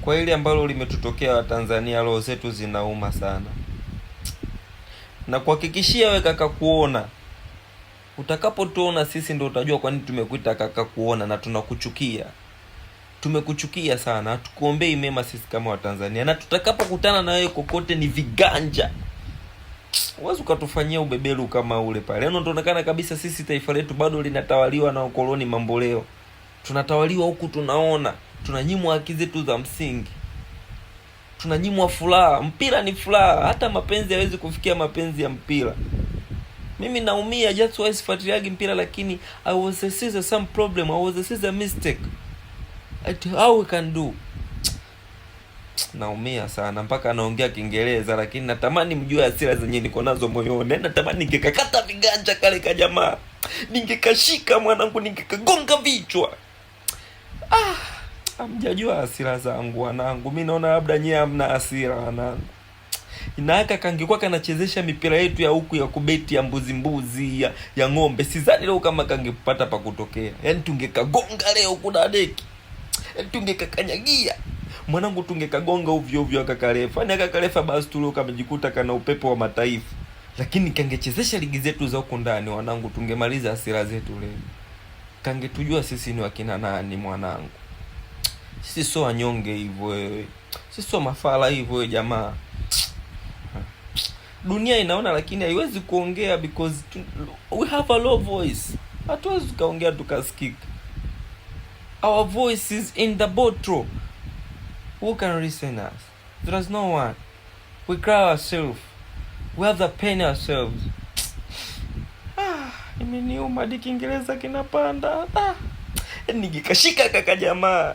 Kwa ile ambalo limetutokea Watanzania, roho zetu zinauma sana. Na kuhakikishia wewe kaka kuona, utakapotuona sisi ndio utajua kwa nini tumekuita kaka kuona na tunakuchukia. Tumekuchukia sana, hatukuombei mema sisi kama Watanzania, na tutakapokutana na wewe kokote ni viganja. Huwezi ukatufanyia ubebelu kama ule pale. Yaani tunaonekana kabisa sisi taifa letu bado linatawaliwa na ukoloni mambo leo. Tunatawaliwa huku, tunaona tunanyimwa haki zetu za msingi, tunanyimwa furaha. Mpira ni furaha, hata mapenzi hayawezi kufikia mapenzi ya mpira. Mimi naumia just why sifuatiliagi mpira, lakini I was a some problem, I was a mistake at how we can do. Naumia sana mpaka naongea Kiingereza, lakini natamani mjue hasira zenye niko nazo moyoni. Natamani ningekakata viganja kale ka jamaa, ningekashika mwanangu, ningekagonga vichwa. Hamjajua hasira zangu wanangu. Mimi naona labda nyie hamna hasira wanangu. Inaaka kangekuwa kanachezesha mipira yetu ya huku ya kubeti ya mbuzi ya ng'ombe, sidhani leo kama kangepata pa kutokea. Yaani tungekagonga leo kuna deki. Yaani tungekakanyagia. Mwanangu tungekagonga ovyo akakarefa. Yaani akakarefa basi tu leo kamejikuta kana upepo wa mataifa. Lakini kangechezesha ligi zetu za huko ndani wanangu, tungemaliza hasira zetu leo. Kangetujua sisi ni wakina nani mwanangu. Sisi sio wanyonge hivyo wewe. Sisi sio mafala hivyo wewe jamaa. Dunia inaona lakini haiwezi kuongea because we have a low voice. Hatuwezi kaongea tukasikika. Our voice is in the bottle. Who can listen us? There is no one. We cry ourselves. We have the pain ourselves. Imeniuma, Kiingereza kinapanda. Ningekashika kaka jamaa.